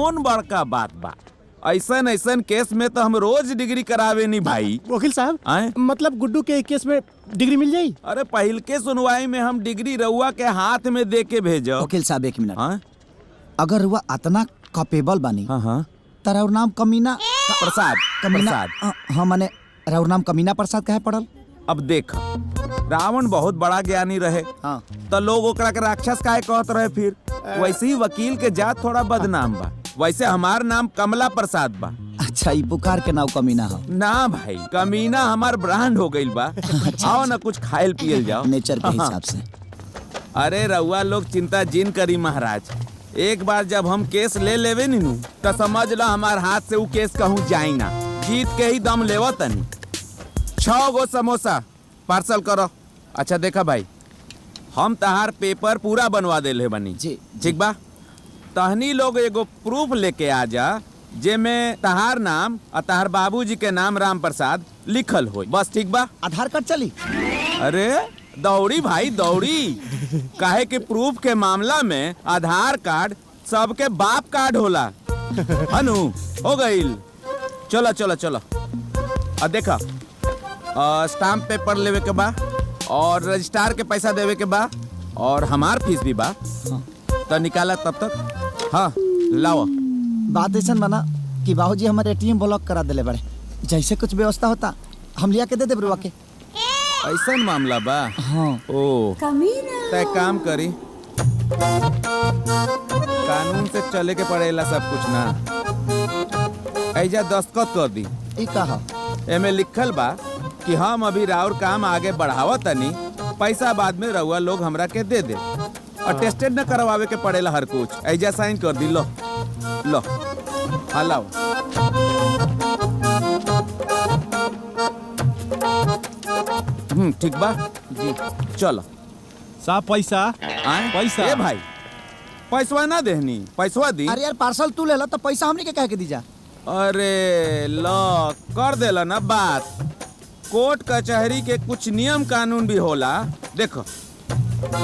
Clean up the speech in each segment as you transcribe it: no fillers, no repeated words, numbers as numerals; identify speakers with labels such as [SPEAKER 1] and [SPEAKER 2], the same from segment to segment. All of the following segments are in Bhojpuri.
[SPEAKER 1] कौन बड़का बात बा। ऐसन ऐसन केस में तो हम रोज डिग्री करावे नहीं भाई।
[SPEAKER 2] वकील साहब मतलब गुड्डू के केस में डिग्री मिल जाई?
[SPEAKER 1] अरे पहल के सुनवाई में हम डिग्री रउआ के हाथ में दे के भेजो।
[SPEAKER 3] वकील साहब 1 मिनट। अगर रुआ इतना कैपेबल बनी तारा नाम कमीना
[SPEAKER 1] प्रसाद
[SPEAKER 3] हाँ माने राउर नाम कमीना प्रसाद काहे पड़ल?
[SPEAKER 1] अब देख रावण बहुत बड़ा ज्ञानी रहे तो लोग ओकरा के राक्षस काहे कहत रहे। फिर वैसे ही वकील के जात थोड़ा बदनाम बा, वैसे हमार नाम कमला प्रसाद बा।
[SPEAKER 3] अच्छा ई पुकार के नाम कमीना हो
[SPEAKER 1] ना भाई, कमीना हमार ब्रांड हो गइल बा। आओ ना कुछ खाइल पियल जाओ
[SPEAKER 3] नेचर के हिसाब से।
[SPEAKER 1] अरे रउआ लोग चिंता जिन करी महाराज, एक बार जब हम केस ले लेवे नीनू तो समझ लो हमार हाथ से वो केस कहूँ जाई ना, जीत के ही दम लेवो तनी। 6 गो समोसा पार्सल करो। अच्छा देखा भाई, हम तहार पेपर पूरा बनवा देले बनी
[SPEAKER 3] जी
[SPEAKER 1] ठीक बा। तहनी लोग एगो प्रूफ लेके आ जा जेमे तहार नाम और तहार बाबूजी के नाम राम प्रसाद लिखल हो, बस ठीक बा।
[SPEAKER 3] आधार कार्ड चली?
[SPEAKER 1] अरे दौड़ी भाई दौड़ी, काहे कि प्रूफ के मामला में आधार कार्ड सबके बाप कार्ड होला। अनु हो गईल, चलो चलो चलो। देखा स्टाम्प पेपर लेवे के बा और रजिस्ट्रार के पैसा देवे के बा और हमार फीस भी बा। तो निकाला तब तक। हाँ लाओ।
[SPEAKER 3] बात ऐसा बना कि बाबूजी हमारे ATM ब्लॉक करा दिले बड़े, जैसे कुछ व्यवस्था होता हम लिया के दे दे बुआ के।
[SPEAKER 1] ऐसा मामला बा?
[SPEAKER 3] हाँ।
[SPEAKER 1] ओ तय काम करी, कानून से चले के पड़ेला सब कुछ ना। ऐजा दस्तखत कर दी।
[SPEAKER 3] कहा
[SPEAKER 1] एमे लिखल बा कि हम अभी राउर काम आगे बढ़ावा तनी, पैसा बाद में रउआ लोग हमरा के दे दे और टेस्टेड न करवावे के पड़ेला हर कुछ। ऐजा साइन कर दी। लो लो हाँ लाओ। ठीक बा जी, चलो।
[SPEAKER 2] साहब पैसा पैसा।
[SPEAKER 1] ए भाई पैसवा ना देहनी, पैसवा दी।
[SPEAKER 3] अरे यार पार्सल तू लेला तो पैसा हमनी के कह के दीजा।
[SPEAKER 1] अरे लो कर देला ना बात। कोर्ट कचहरी के कुछ नियम कानून भी होला। देखो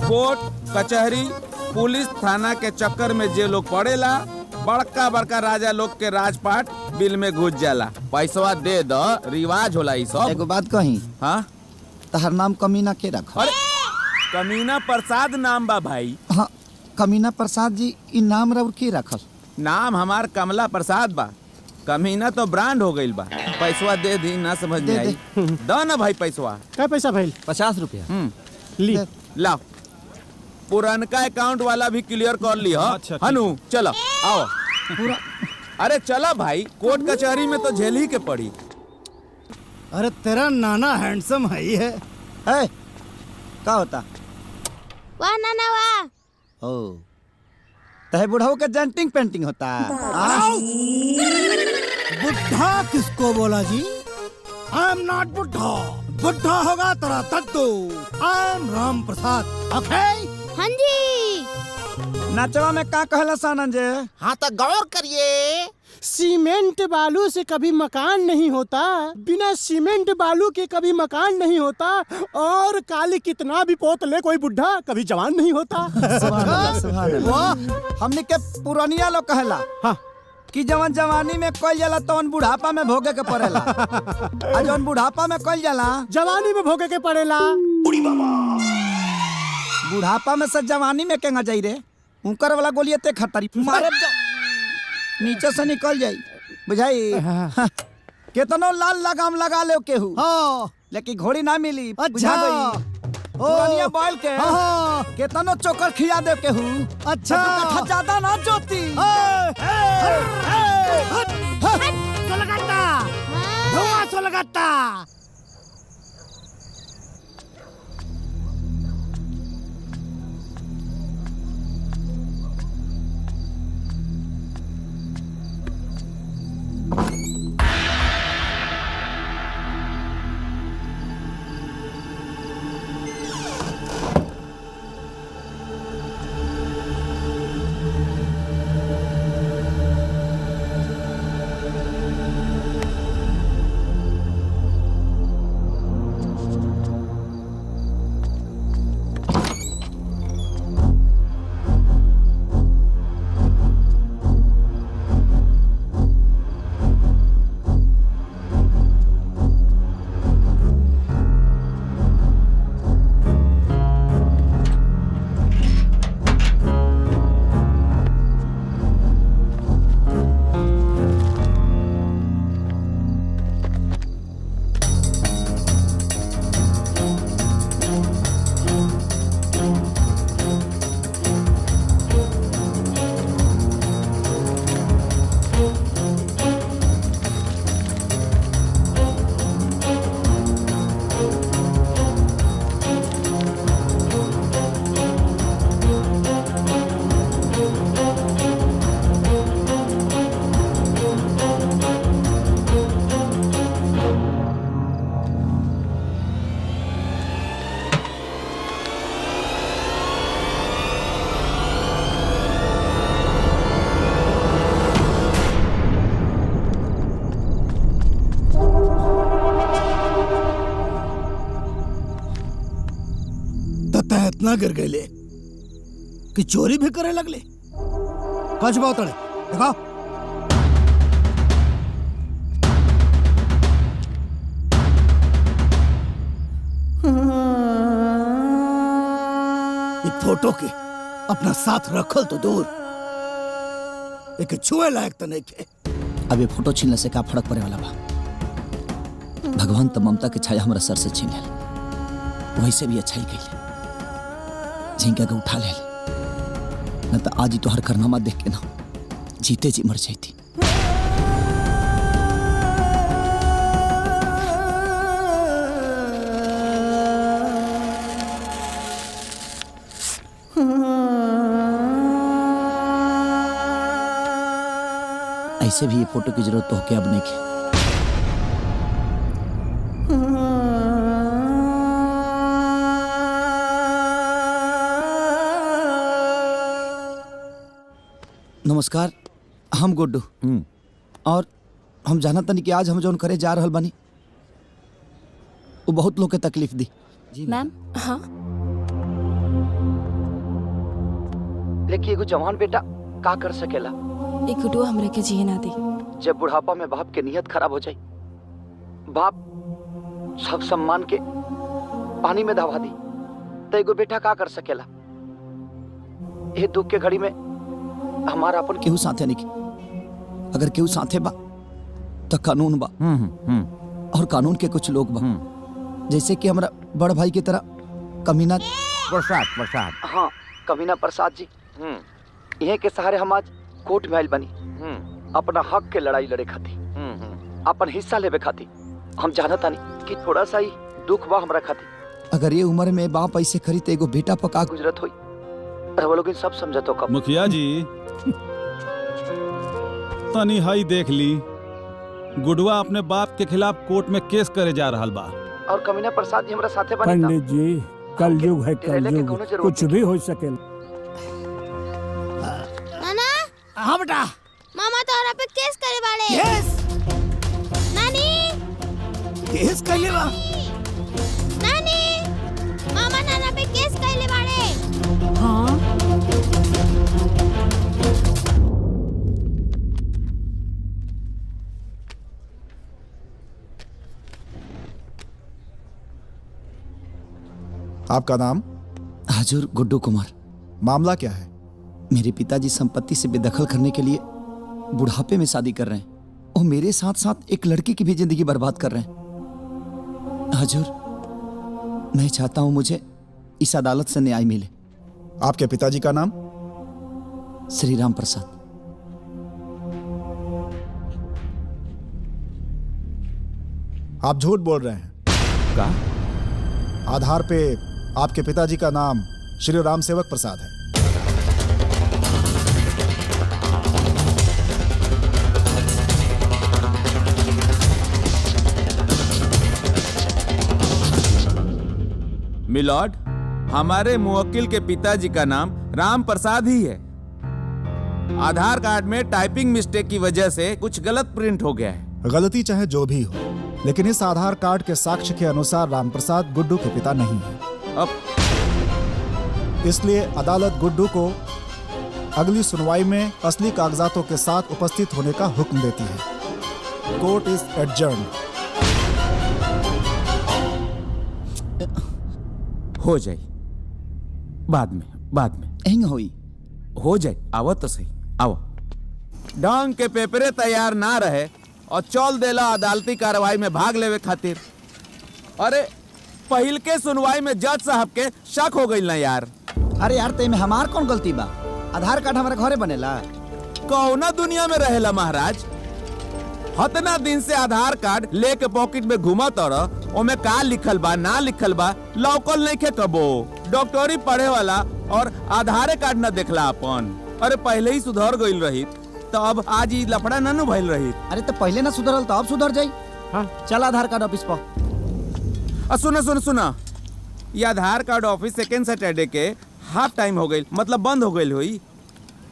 [SPEAKER 1] कोर्ट कचहरी पुलिस थाना के चक्कर में जे लोग पड़ेला, बड़का बड़का राजा लोग के राजपाट बिल में घुस जाला। पैसवा दे दो, रिवाज होला ई सब।
[SPEAKER 3] एगो बात कही।
[SPEAKER 1] हाँ
[SPEAKER 3] तहर नाम कमीना के रख?
[SPEAKER 1] अरे कमीना प्रसाद नाम बा भाई।
[SPEAKER 3] हाँ कमीना प्रसाद जी इ नाम रउर के रखल?
[SPEAKER 1] नाम हमार कमला प्रसाद बा, कमीना तो ब्रांड हो गइल बा। पैसवा दे दी, ना समझ में आई। दो ना भाई पैसवा।
[SPEAKER 2] क्या पैसा भाई?
[SPEAKER 4] 50 रुपया।
[SPEAKER 2] ली
[SPEAKER 1] लाओ। पुरानका अकाउंट वाला भी क्लियर कर ली।
[SPEAKER 2] अच्छा,
[SPEAKER 1] हनु चलो आओ। अरे चलो भाई, कोर्ट कचहरी में तो झेल ही के पड़ी।
[SPEAKER 5] अरे तेरा नाना हैंडसम है ही है।
[SPEAKER 3] क्या होता?
[SPEAKER 6] वाह नाना वाह।
[SPEAKER 3] ओ तहे बुढ़ाऊ के जेंटिंग पेंटिंग होता।
[SPEAKER 5] बुढ़ा किसको बोला जी? आई एम नॉट बुढ़ा, बुढ़ा होगा तेरा तत्तू। I am Ram Prasad. ओके
[SPEAKER 6] हाँ जी।
[SPEAKER 3] नाचवा में का कहला सानन जे?
[SPEAKER 5] हाँ तो गौर करिए।
[SPEAKER 2] सीमेंट बालू से कभी मकान नहीं होता, बिना सीमेंट बालू के कभी मकान नहीं होता, और काली कितना भी पोत ले कोई बुढ़ा कभी जवान नहीं होता।
[SPEAKER 3] हमने के पुरानिया लोग कहला
[SPEAKER 2] हाँ
[SPEAKER 3] कि जवन जवानी में कइल जाला तवन बुढ़ापा में भोगे के पड़ेला, और जवन बुढ़ापा में कइल जाला
[SPEAKER 2] जवानी में भोगे के पड़ेला।
[SPEAKER 3] बुढ़ापा में से जवानी में केंगा जाई रे? उनकर वाला गोलिये ते खतरी मारे नीचे से निकल जाई, बुझाई? केतनो लाल लगाम लगा ले केहू, लेकिन घोड़ी ना मिली।
[SPEAKER 5] अच्छा
[SPEAKER 3] पुरानिया बैल के केतनो चोकर खिया दे केहू।
[SPEAKER 5] अच्छा
[SPEAKER 3] ज्यादा ना जोती।
[SPEAKER 5] सोलगट्टा। इतना गिर गए कि चोरी भी करे लगले। कच बातड़े देखा ये फोटो के अपना साथ रखल तो दूर, एक छुए लायक तो नहीं के।
[SPEAKER 3] अब ये फोटो छीनने से का फर्क पड़े वाला बा? भगवान तो ममता के छाया हमारा सर से छीन ले, वैसे भी अच्छा ही कैले, झिंका के उठा ले न तो आज ही तो हर करनामा देख के ना जीते जी मर जाती। ऐसे भी ये फोटो की जरूरत तो होके अब नहीं की। नमस्कार, हम गुड्डू और हम जानत तनी कि आज हम जौन करे जा रहल बानी वो बहुत लोग के तकलीफ दी।
[SPEAKER 4] मैम हाँ
[SPEAKER 3] लेकिन एगो जवान बेटा का कर सकेला
[SPEAKER 4] एक गुड्डू हमरे के जिए ना दी।
[SPEAKER 3] जब बुढ़ापा में बाप के नियत खराब हो जाए, बाप सब सम्मान के पानी में दबा दी, तो एगो बेटा का कर सकेला? ये दुख के घड़ी में हमारा अपन केहू साथे नहीं, अगर केहू साथे बा तो कानून बा और कानून के कुछ लोग बा जैसे कि हमारा बड़ भाई की तरह कमीना
[SPEAKER 1] प्रसाद
[SPEAKER 3] हाँ कमीना प्रसाद जी, यह के सहारे हम आज कोर्ट में आइल बनी अपना हक के लड़ाई लड़े खाती, अपन हिस्सा लेवे खाती। हम जानता नहीं कि थोड़ा सा ही दुख बा हमरा खाती। अगर ये उम्र में बाप ऐसे करी तो एगो बेटा पका गुजरत हुई, वो लोग सब समझतो कब।
[SPEAKER 7] मुखिया जी तनी हाई देख ली, गुडवा अपने बाप के खिलाफ कोर्ट में केस करे जा रहा बा
[SPEAKER 3] और कमीना प्रसाद जी हमरा साथे बनी।
[SPEAKER 2] पंडित जी कलयुग है, कलयुग कुछ भी हो सके।
[SPEAKER 6] नाना
[SPEAKER 5] हाँ बेटा।
[SPEAKER 6] मामा तोरा पे केस करे बाड़े।
[SPEAKER 5] केस
[SPEAKER 6] नानी
[SPEAKER 5] केस कैले बा?
[SPEAKER 6] नानी मामा नाना पे केस करे बाड़े।
[SPEAKER 4] हाँ
[SPEAKER 8] आपका नाम?
[SPEAKER 3] हाजुर गुड्डू कुमार।
[SPEAKER 8] मामला क्या है?
[SPEAKER 3] मेरे पिताजी संपत्ति से बेदखल करने के लिए बुढ़ापे में शादी कर रहे हैं और मेरे साथ साथ एक लड़की की भी जिंदगी बर्बाद कर रहे हैं। हाजुर मैं चाहता हूं मुझे इस अदालत से न्याय मिले।
[SPEAKER 8] आपके पिताजी का नाम?
[SPEAKER 3] श्री राम प्रसाद।
[SPEAKER 8] आप झूठ बोल रहे हैं।
[SPEAKER 1] का?
[SPEAKER 8] आधार पे आपके पिताजी का नाम श्री राम सेवक प्रसाद है।
[SPEAKER 1] मिलॉर्ड, हमारे मुवक्किल के पिताजी का नाम राम प्रसाद ही है। आधार कार्ड में टाइपिंग मिस्टेक की वजह से कुछ गलत प्रिंट हो गया है।
[SPEAKER 8] गलती चाहे जो भी हो, लेकिन इस आधार कार्ड के साक्ष्य के अनुसार राम प्रसाद गुड्डू के पिता नहीं है।
[SPEAKER 1] अब
[SPEAKER 8] इसलिए अदालत गुड्डू को अगली सुनवाई में असली कागजातों के साथ उपस्थित होने का हुक्म देती है। Court is adjourned.
[SPEAKER 1] हो जाए बाद में
[SPEAKER 3] एंग होई
[SPEAKER 1] हो जाए। आवो तो सही, आवो। ढंग के पेपरे तैयार ना रहे और चल देला अदालती कार्रवाई में भाग लेवे खातिर। अरे पहिल के सुनवाई में जज साहब के शक हो गई ना यार।
[SPEAKER 3] अरे यार ते में हमार कौन गलती बा? आधार कार्ड हमारे घरे बनेला।
[SPEAKER 1] कौना दुनिया में रहेला महाराज? हतना दिन से आधार कार्ड लेके पॉकेट में घूमत और ओमे का लिखल बा ना लिखल बा लौकल नहीं के कबो। डॉक्टरी पढ़े वाला और आधार कार्ड न देखला अपन। अरे पहले ही सुधर गईल रही तो अब आज ही लफड़ा न भइल रही।
[SPEAKER 3] अरे तो पहले ना सुधरल तो अब सुधर जाई। हाँ चल आधार कार्ड ऑफिस पर।
[SPEAKER 1] सुना ये आधार कार्ड ऑफिस सेकेंड सैटरडे के हाफ टाइम हो गई, मतलब बंद हो गई हुई।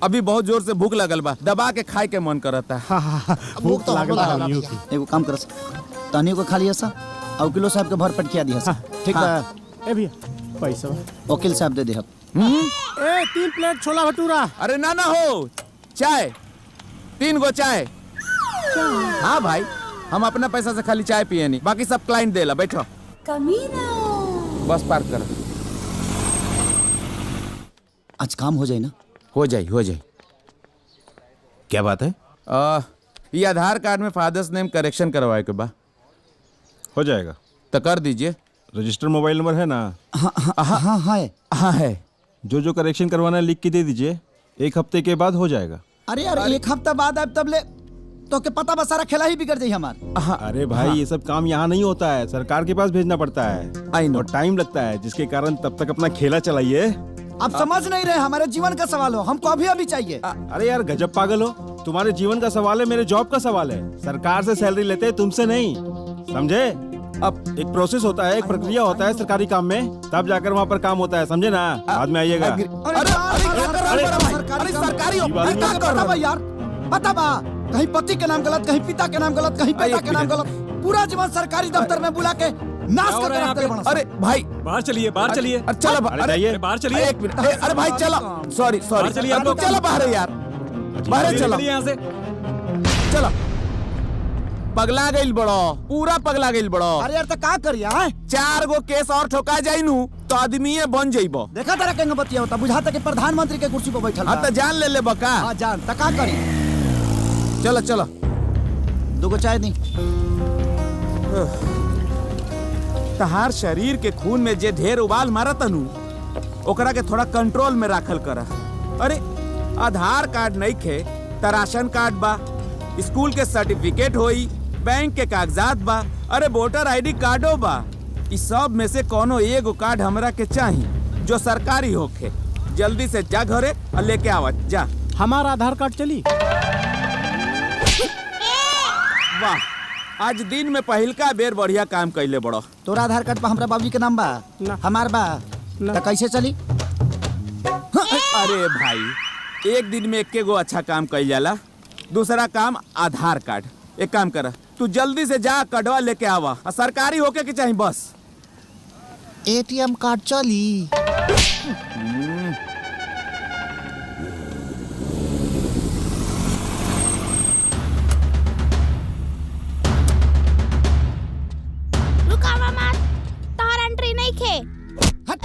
[SPEAKER 1] अभी बहुत जोर से भूख लगल बा, दबा के खाए के मन करता।
[SPEAKER 2] भूख तो लागल बा।
[SPEAKER 3] एगो काम करस तनी को खाली हसा और किलो साहब के भर पटकिया दिया। ठीक बा।
[SPEAKER 2] ए भैया पैसा
[SPEAKER 3] वकील साहब दे दे।
[SPEAKER 2] ए 3 प्लेट छोला भटूरा।
[SPEAKER 1] अरे ना हो, चाय 3 गो चाय। हाँ भाई, हम अपना पैसा से खाली चाय पिए नहीं, बाकी सब क्लाइंट देला। बैठो, बस पार्क करो।
[SPEAKER 3] आज काम हो जाए ना?
[SPEAKER 1] हो जाए।
[SPEAKER 7] क्या बात है?
[SPEAKER 1] ये आधार कार्ड में फादर्स नेम करेक्शन करवाए के बा।
[SPEAKER 7] हो जाएगा।
[SPEAKER 1] तो कर दीजिए।
[SPEAKER 7] रजिस्टर मोबाइल नंबर है ना?
[SPEAKER 3] हाँ है।
[SPEAKER 7] जो करेक्शन करवाना है लिख के दे दीजिए, 1 हफ्ते के बाद हो जाएगा।
[SPEAKER 3] अरे यार 1 हफ्ता बाद अब तब ले तो के पता बस सारा खेला ही बिगड़ जाई हमार।
[SPEAKER 7] अरे भाई ये सब काम यहाँ नहीं होता है, सरकार के पास भेजना पड़ता है।
[SPEAKER 1] I know।
[SPEAKER 7] और टाइम लगता है, जिसके कारण तब तक अपना खेला चलाइए।
[SPEAKER 3] आप समझ नहीं रहे, हमारे जीवन का सवाल हो, हमको अभी चाहिए।
[SPEAKER 7] अरे यार गजब पागल हो, तुम्हारे जीवन का सवाल है, मेरे जॉब का सवाल है। सरकार से सैलरी लेते हैं, तुमसे नहीं, समझे? अब एक प्रोसेस होता है, एक प्रक्रिया होता है सरकारी काम में, तब जाकर वहाँ पर काम होता है, समझे ना? बाद में आइएगा।
[SPEAKER 3] सरकारी यार पता बा, कहीं पति के नाम गलत, कहीं पिता के नाम गलत, कहीं पिता के नाम गलत, पूरा जीवन सरकारी दफ्तर में बुला के नाश कर रखते हैं।
[SPEAKER 1] अरे भाई
[SPEAKER 9] बाहर चलिए, बाहर चलिए।
[SPEAKER 1] चलो,
[SPEAKER 7] जाइए
[SPEAKER 9] बाहर चलिए।
[SPEAKER 1] एक मिनट। अरे भाई चलो, सॉरी
[SPEAKER 9] चलिए आप लोग।
[SPEAKER 1] चलो बाहर यार, बाहर चलो
[SPEAKER 9] यहाँ से।
[SPEAKER 1] चलो। पगला गइल बड़ो, पूरा पगला गइल बड़ो।
[SPEAKER 3] अरे यार तो का करिया है?
[SPEAKER 1] 4 गो केस और ठोका जाई नू तो आदमीये बन जाइबो।
[SPEAKER 3] देखा तेरा केंगे बतिया होता, बुझाता कि प्रधानमंत्री के कुर्सी पर बैठल।
[SPEAKER 1] हाँ तो जान ले बका।
[SPEAKER 3] हाँ जान, तो का करी?
[SPEAKER 1] चलो
[SPEAKER 3] 2 गो चाय दी।
[SPEAKER 1] तहार शरीर के खून में जे ढेर उबाल मारा तनु, ओकरा के थोड़ा कंट्रोल में राखल करा। अरे आधार कार्ड नहीं खे त राशन कार्ड बा, स्कूल के सर्टिफिकेट होई, बैंक के कागजात बा, अरे वोटर आईडी कार्डो बा। इस सब में से कोनो एगो कार्ड हमरा के चाहिए जो सरकारी होखे। जल्दी से जा घरे और लेके आवा जा।
[SPEAKER 2] हमारा आधार कार्ड चली।
[SPEAKER 1] वाह, आज दिन में पहिलका बेर बढ़िया काम कैले बड़ो।
[SPEAKER 3] तोरा आधार कार्ड पर हमरा बाबूजी के नाम बा?
[SPEAKER 2] ना।
[SPEAKER 3] हमार बा? तो कैसे चली?
[SPEAKER 1] अरे भाई, एक दिन में 1 गो अच्छा काम कइल जाला, दूसरा काम आधार कार्ड। एक काम कर, तू जल्दी से जा कढ़वा लेके आवा, और सरकारी होके के चाहिए बस।
[SPEAKER 3] ATM कार्ड चली।
[SPEAKER 6] रुकावा मत, तोहर एंट्री नहीं खे।
[SPEAKER 3] हट।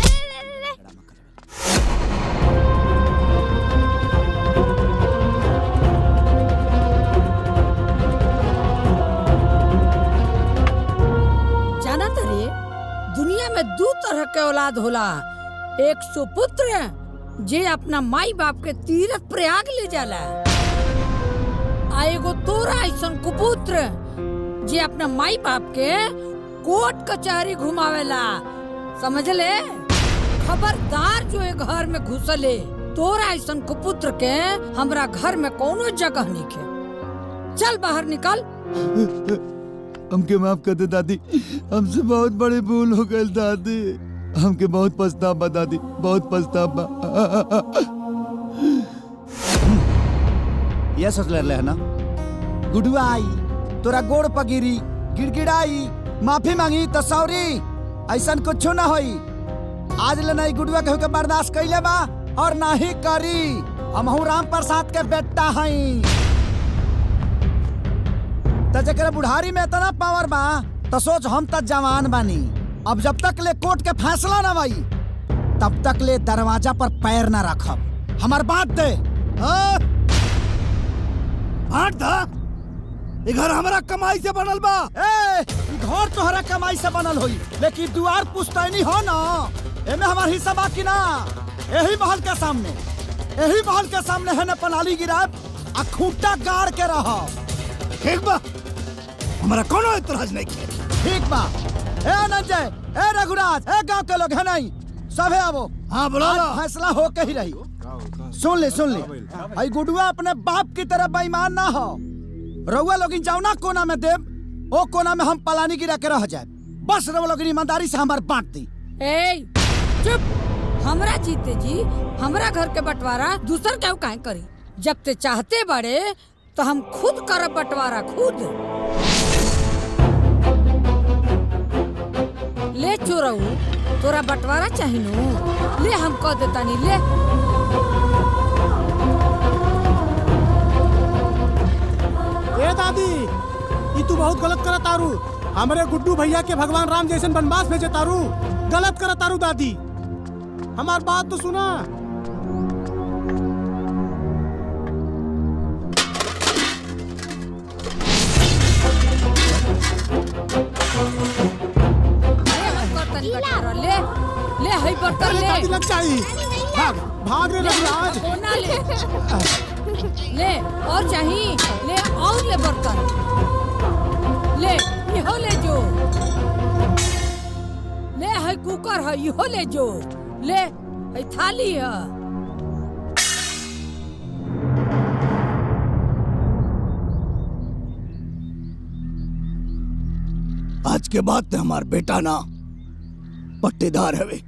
[SPEAKER 10] जाना तरे दुनिया में 2 तरह के औलाद होला। एक सुपुत्र जे अपना माई बाप के तीर्थ प्रयाग ले जाला, आ एगो तोरा ऐसन कुपुत्र जे अपना माई बाप के कोर्ट कचहरी घुमावेला, समझ ले? खबरदार जो एक घर में घुसले, तोरा ऐसन कुपुत्र के हमरा घर में कोनो जगह नहीं खे। चल बाहर निकल।
[SPEAKER 3] हमके माफ कर दे दादी, हमसे बहुत बड़ी भूल हो गई दादी, हमके बहुत पछतावा दादी, बहुत पछतावा। ये सोच ले है ना, गुडुआ आई तोरा गोड़ पगिरी, गिड़गिड़ाई, माफी मांगी तो सॉरी, ऐसा कुछ ना होई। आज ले नहीं गुडुआ कहू के बर्दाश्त कैले बा और ना ही करी। हमहू राम प्रसाद के बेटा हई। त जकरा बुढ़ारी में इतना पावर बा तो सोच हम त जवान बानी। अब जब तक ले कोर्ट के फैसला ना भाई, तब तक ले दरवाजा पर पैर ना रखब। हमार बात दे।
[SPEAKER 5] बांट दा, ये घर हमारा कमाई से बनल बा।
[SPEAKER 3] ए, घर तोहरा कमाई से बनल होई, लेकिन दुआर पुश्तैनी हो ना, एमे हमार हिस्सा बाकी ना। यही महल के सामने है न पनाली गिराब आ खूंटा गाड़ के रह।
[SPEAKER 5] ठीक बा, हमारा कोनो इतराज नहीं किया।
[SPEAKER 3] ठीक बा। ए अनंजय, ए रघुराज, ए गांव के लोग है नहीं, सबे आवो।
[SPEAKER 5] हाँ बुला लो।
[SPEAKER 3] फैसला हो के ही रही। सुन ले, आई गुडुआ अपने बाप की तरह बेईमान ना हो। रउआ लोग जाओ ना कोना में देव, ओ कोना में हम पलानी गिरा के रह जाए। बस रउआ लोग ईमानदारी से हमार बांट दी।
[SPEAKER 10] ए चुप, हमरा जीते जी हमरा घर के बंटवारा दूसर केहू काहे करी? जब ते चाहते बड़े तो हम खुद करब बंटवारा, खुद। ले चोरऊ, तोरा बंटवारा चाहिए नु ले हम कह देता नहीं ले।
[SPEAKER 2] ए दादी ये तू बहुत गलत करत तारू। हमारे गुड्डू भैया के भगवान राम जैसन बनवास भेजे तारू। गलत करत तारू दादी, हमार बात तो सुना।
[SPEAKER 10] ले ले हई बर्तन ले।
[SPEAKER 2] दादी लग जाई। भाग भाग रे रघुराज।
[SPEAKER 10] कोना ले ले और चाहिए ले और ले बर्तन ले इहो ले जो ले हई कुकर है इहो ले जो ले हई थाली है।
[SPEAKER 5] आज के बाद ते हमार बेटा ना पट्टेदार हवे।